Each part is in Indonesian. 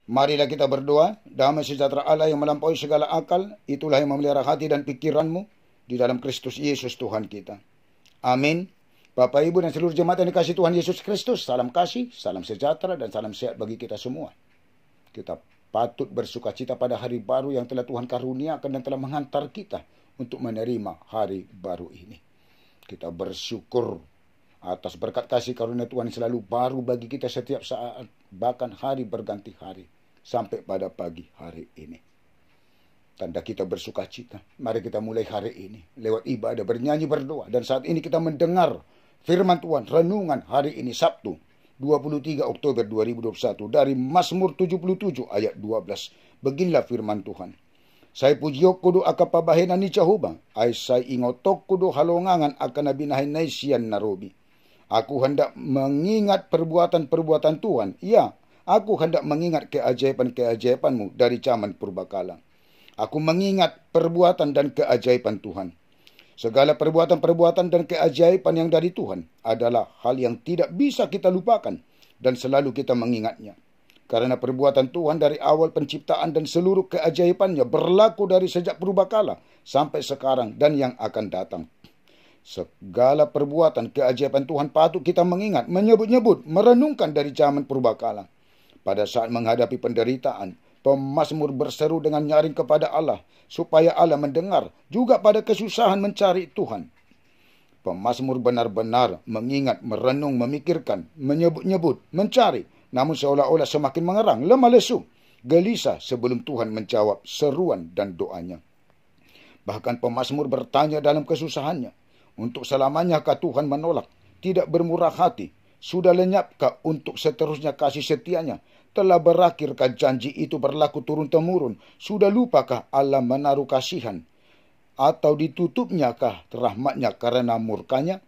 Marilah kita berdoa. Damai sejahtera Allah yang melampaui segala akal, itulah yang memelihara hati dan pikiranmu di dalam Kristus Yesus Tuhan kita. Amin. Bapak, Ibu, dan seluruh jemaat yang dikasihi Tuhan Yesus Kristus, salam kasih, salam sejahtera, dan salam sehat bagi kita semua. Kita patut bersukacita pada hari baru yang telah Tuhan karuniakan dan telah menghantar kita untuk menerima hari baru ini. Kita bersyukur atas berkat kasih karunia Tuhan yang selalu baru bagi kita setiap saat, bahkan hari berganti hari, sampai pada pagi hari ini. Tanda kita bersukacita. Mari kita mulai hari ini lewat ibadah, bernyanyi, berdoa. Dan saat ini kita mendengar firman Tuhan, renungan hari ini Sabtu 23 Oktober 2021 dari Mazmur 77 ayat 12. Beginilah firman Tuhan. Saya pujiok kudu akapabahena ni Jehovah, ay saya ingotok kudu halongangan akan nabinahay na siyan narobi. Aku hendak mengingat perbuatan-perbuatan Tuhan. Ya, aku hendak mengingat keajaiban-keajaibanmu dari zaman purbakala. Aku mengingat perbuatan dan keajaiban Tuhan. Segala perbuatan-perbuatan dan keajaiban yang dari Tuhan adalah hal yang tidak bisa kita lupakan dan selalu kita mengingatnya. Karena perbuatan Tuhan dari awal penciptaan dan seluruh keajaibannya berlaku dari sejak purbakala sampai sekarang dan yang akan datang. Segala perbuatan keajaiban Tuhan patut kita mengingat, menyebut-nyebut, merenungkan dari zaman purbakala. Pada saat menghadapi penderitaan, pemazmur berseru dengan nyaring kepada Allah, supaya Allah mendengar, juga pada kesusahan mencari Tuhan. Pemazmur benar-benar mengingat, merenung, memikirkan, menyebut-nyebut, mencari, namun seolah-olah semakin mengerang, lemah lesu, gelisah sebelum Tuhan menjawab seruan dan doanya. Bahkan pemazmur bertanya dalam kesusahannya, untuk selamanyakah Tuhan menolak, tidak bermurah hati, sudah lenyapkah untuk seterusnya kasih setianya, telah berakhirkah janji itu berlaku turun-temurun, sudah lupakah Allah menaruh kasihan, atau ditutupnyakah rahmatnya karena murkanya?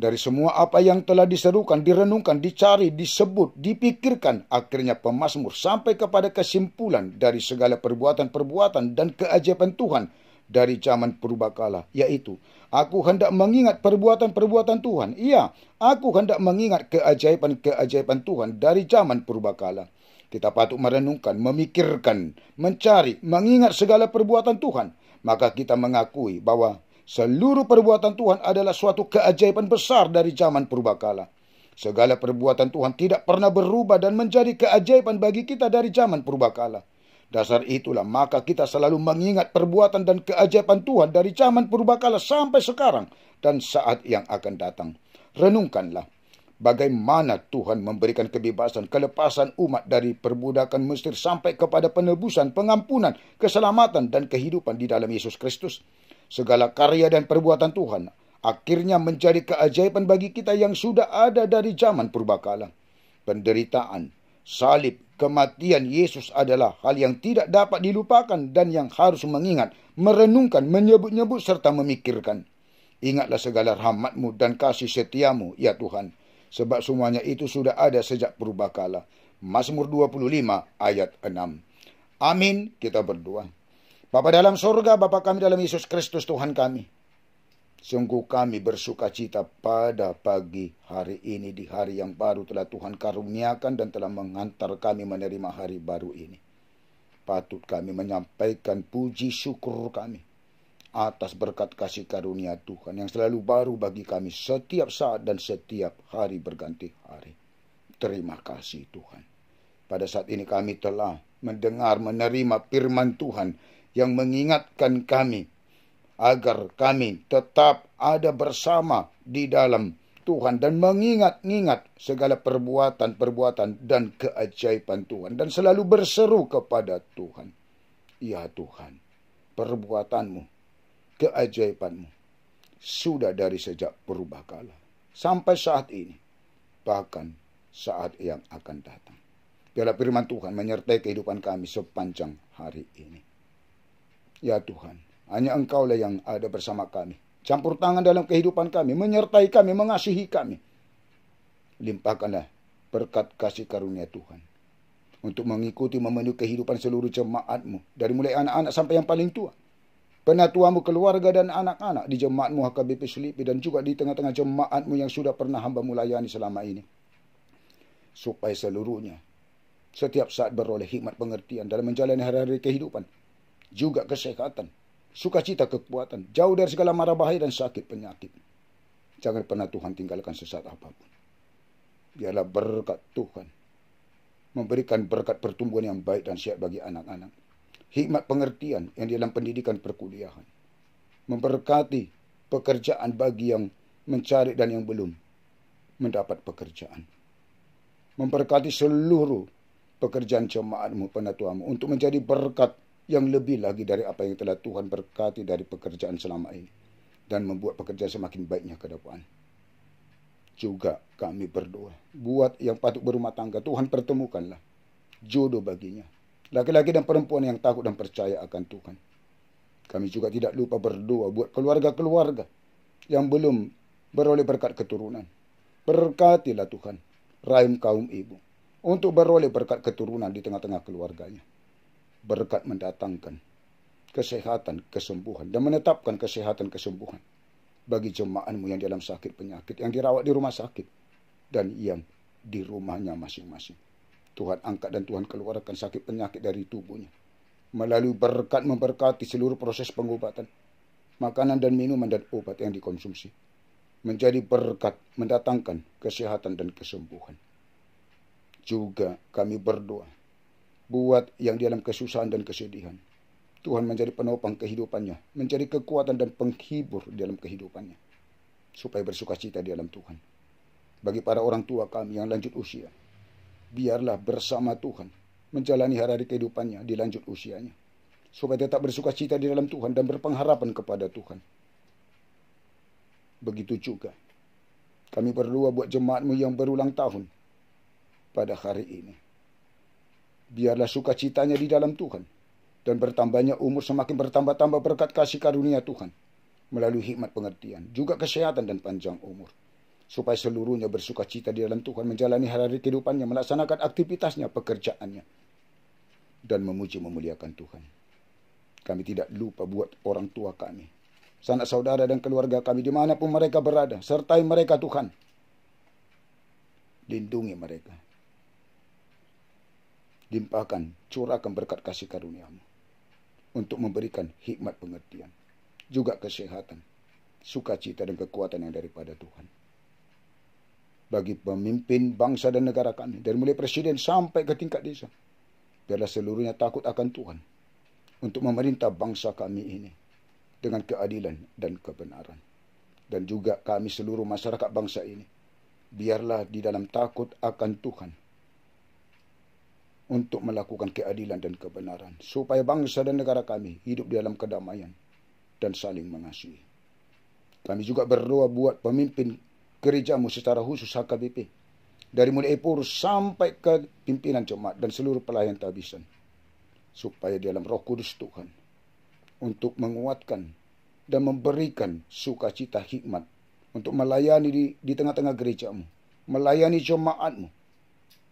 Dari semua apa yang telah diserukan, direnungkan, dicari, disebut, dipikirkan, akhirnya pemazmur sampai kepada kesimpulan dari segala perbuatan-perbuatan dan keajaiban Tuhan dari zaman purbakala, yaitu, aku hendak mengingat perbuatan-perbuatan Tuhan. Iya, aku hendak mengingat keajaiban-keajaiban Tuhan dari zaman purbakala. Kita patut merenungkan, memikirkan, mencari, mengingat segala perbuatan Tuhan. Maka kita mengakui bahwa seluruh perbuatan Tuhan adalah suatu keajaiban besar dari zaman purbakala. Segala perbuatan Tuhan tidak pernah berubah dan menjadi keajaiban bagi kita dari zaman purbakala. Dasar itulah maka kita selalu mengingat perbuatan dan keajaiban Tuhan dari zaman purbakala sampai sekarang dan saat yang akan datang. Renungkanlah bagaimana Tuhan memberikan kebebasan, kelepasan umat dari perbudakan Mesir sampai kepada penebusan, pengampunan, keselamatan dan kehidupan di dalam Yesus Kristus. Segala karya dan perbuatan Tuhan akhirnya menjadi keajaiban bagi kita yang sudah ada dari zaman purbakala. Penderitaan, salib, kematian Yesus adalah hal yang tidak dapat dilupakan dan yang harus mengingat, merenungkan, menyebut-nyebut serta memikirkan. Ingatlah segala rahmat-Mu dan kasih setiamu, ya Tuhan, sebab semuanya itu sudah ada sejak purbakala. Mazmur 25 ayat 6. Amin. Kita berdoa. Bapa dalam sorga, Bapa kami dalam Yesus Kristus Tuhan kami, sungguh kami bersukacita pada pagi hari ini, di hari yang baru telah Tuhan karuniakan dan telah menghantar kami menerima hari baru ini. Patut kami menyampaikan puji syukur kami atas berkat kasih karunia Tuhan yang selalu baru bagi kami setiap saat dan setiap hari berganti hari. Terima kasih Tuhan. Pada saat ini kami telah mendengar, menerima firman Tuhan yang mengingatkan kami agar kami tetap ada bersama di dalam Tuhan dan mengingat-ingat segala perbuatan-perbuatan dan keajaiban Tuhan dan selalu berseru kepada Tuhan. Ya Tuhan, perbuatan-Mu, keajaiban-Mu sudah dari sejak purbakala sampai saat ini, bahkan saat yang akan datang. Biarlah firman Tuhan menyertai kehidupan kami sepanjang hari ini. Ya Tuhan, hanya Engkaulah yang ada bersama kami. Campur tangan dalam kehidupan kami, menyertai kami, mengasihi kami. Limpahkanlah berkat kasih karunia Tuhan untuk mengikuti memenuhi kehidupan seluruh jemaat-Mu, dari mulai anak-anak sampai yang paling tua. Penatuamu, keluarga dan anak-anak di jemaat-Mu HKBP Selipi dan juga di tengah-tengah jemaat-Mu yang sudah pernah hamba-Mu layani selama ini. Supaya seluruhnya setiap saat beroleh hikmat pengertian dalam menjalani hari-hari kehidupan, juga kesehatan, sukacita, kekuatan, jauh dari segala mara bahaya dan sakit penyakit. Jangan pernah Tuhan tinggalkan sesaat apapun. Biarlah berkat Tuhan memberikan berkat pertumbuhan yang baik dan sehat bagi anak-anak. Hikmat pengertian yang di dalam pendidikan perkuliahan. Memberkati pekerjaan bagi yang mencari dan yang belum mendapat pekerjaan. Memberkati seluruh pekerjaan jemaatmu, penatuamu, untuk menjadi berkat yang lebih lagi dari apa yang telah Tuhan berkati dari pekerjaan selama ini, dan membuat pekerjaan semakin baiknya ke depan. Juga kami berdoa, buat yang patut berumah tangga, Tuhan pertemukanlah jodoh baginya, laki-laki dan perempuan yang takut dan percaya akan Tuhan. Kami juga tidak lupa berdoa buat keluarga-keluarga yang belum beroleh berkat keturunan. Berkatilah Tuhan rahim kaum ibu untuk beroleh berkat keturunan di tengah-tengah keluarganya. Berkat mendatangkan kesehatan, kesembuhan, dan menetapkan kesehatan, kesembuhan bagi jemaatmu yang dalam sakit penyakit, yang dirawat di rumah sakit, dan yang di rumahnya masing-masing. Tuhan angkat dan Tuhan keluarkan sakit penyakit dari tubuhnya. Melalui berkat memberkati seluruh proses pengobatan, makanan dan minuman dan obat yang dikonsumsi. Menjadi berkat mendatangkan kesehatan dan kesembuhan. Juga kami berdoa buat yang di dalam kesusahan dan kesedihan. Tuhan menjadi penopang kehidupannya, menjadi kekuatan dan penghibur di dalam kehidupannya, supaya bersukacita di dalam Tuhan. Bagi para orang tua kami yang lanjut usia, biarlah bersama Tuhan menjalani hari-hari kehidupannya di lanjut usianya, supaya tetap bersukacita di dalam Tuhan dan berpengharapan kepada Tuhan. Begitu juga kami berdoa buat jemaatmu yang berulang tahun pada hari ini. Biarlah sukacitanya di dalam Tuhan, dan bertambahnya umur semakin bertambah-tambah berkat kasih karunia Tuhan melalui hikmat pengertian, juga kesehatan dan panjang umur, supaya seluruhnya bersukacita di dalam Tuhan, menjalani hari-hari kehidupannya, melaksanakan aktivitasnya, pekerjaannya, dan memuji memuliakan Tuhan. Kami tidak lupa buat orang tua kami, sanak saudara dan keluarga kami dimanapun mereka berada. Sertai mereka Tuhan, lindungi mereka, limpahkan, curahkan berkat kasih karunia-Mu untuk memberikan hikmat pengertian, juga kesehatan, sukacita dan kekuatan yang daripada Tuhan. Bagi pemimpin bangsa dan negara kami, dari mulai presiden sampai ke tingkat desa, biarlah seluruhnya takut akan Tuhan untuk memerintah bangsa kami ini dengan keadilan dan kebenaran. Dan juga kami seluruh masyarakat bangsa ini, biarlah di dalam takut akan Tuhan untuk melakukan keadilan dan kebenaran, supaya bangsa dan negara kami hidup di dalam kedamaian dan saling mengasihi. Kami juga berdoa buat pemimpin gerejamu secara khusus HKBP, dari mulai pengurus sampai ke pimpinan jemaat dan seluruh pelayan tabisan, supaya di dalam Roh Kudus Tuhan untuk menguatkan dan memberikan sukacita hikmat untuk melayani di tengah-tengah gerejamu, melayani jemaatmu,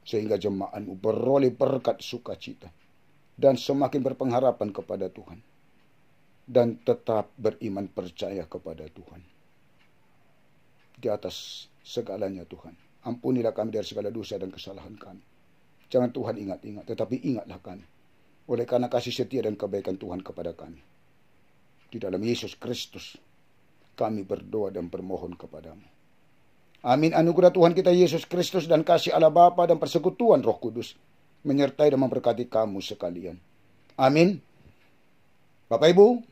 sehingga jemaatmu beroleh berkat sukacita dan semakin berpengharapan kepada Tuhan, dan tetap beriman percaya kepada Tuhan. Di atas segalanya Tuhan, ampunilah kami dari segala dosa dan kesalahan kami. Jangan Tuhan ingat-ingat, tetapi ingatlah kami oleh karena kasih setia dan kebaikan Tuhan kepada kami. Di dalam Yesus Kristus kami berdoa dan bermohon kepadamu. Amin. Anugerah Tuhan kita Yesus Kristus dan kasih Allah Bapa dan persekutuan Roh Kudus menyertai dan memberkati kamu sekalian. Amin. Bapak Ibu,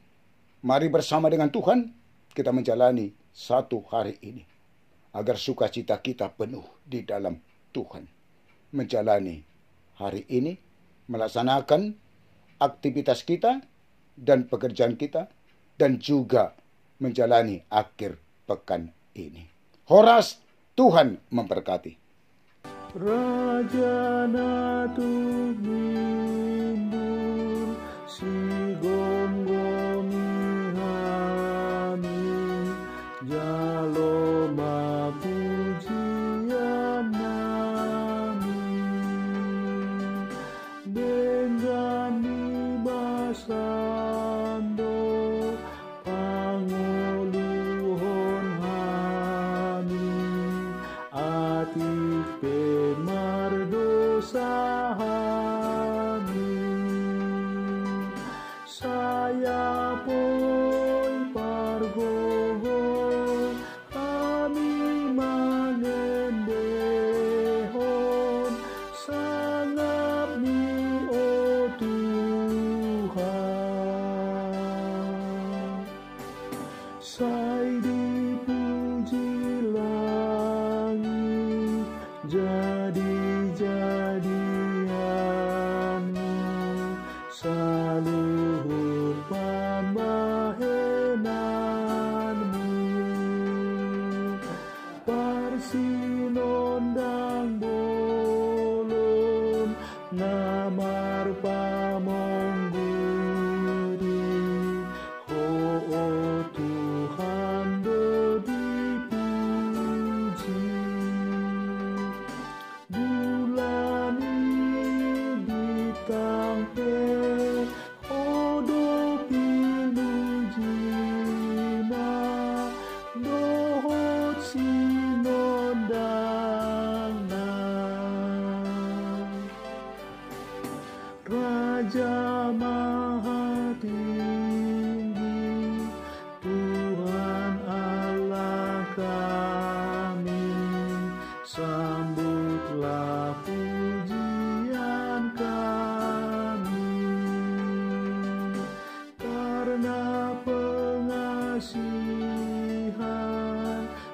mari bersama dengan Tuhan kita menjalani satu hari ini, agar sukacita kita penuh di dalam Tuhan. Menjalani hari ini, melaksanakan aktivitas kita dan pekerjaan kita, dan juga menjalani akhir pekan ini. Horas, Tuhan memberkati. Raja Natu Mimbul si gomgomi hami jalo pujian nami dengan basando panguluhon hami atik pemardosa saluhur pambahenanmu, parsinondang bolon namar pamongguri, oh Tuhan do dipuji. Bulan bintang odo pinujina dohot sinondangna, Raja Maha Tinggi, Tuhan Allah kami, sambutlah pujian kami, karena pengasihan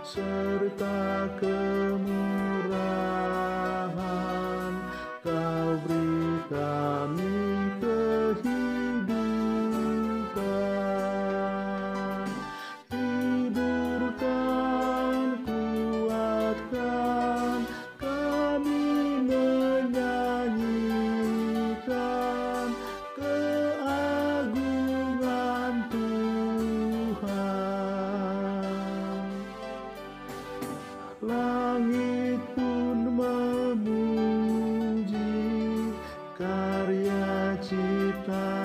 serta kemurahan Kau beri kami kehidupan. Hiburkan, kuatkan kami menyanyikan keagungan Tuhan. Langit pun memuji karya cipta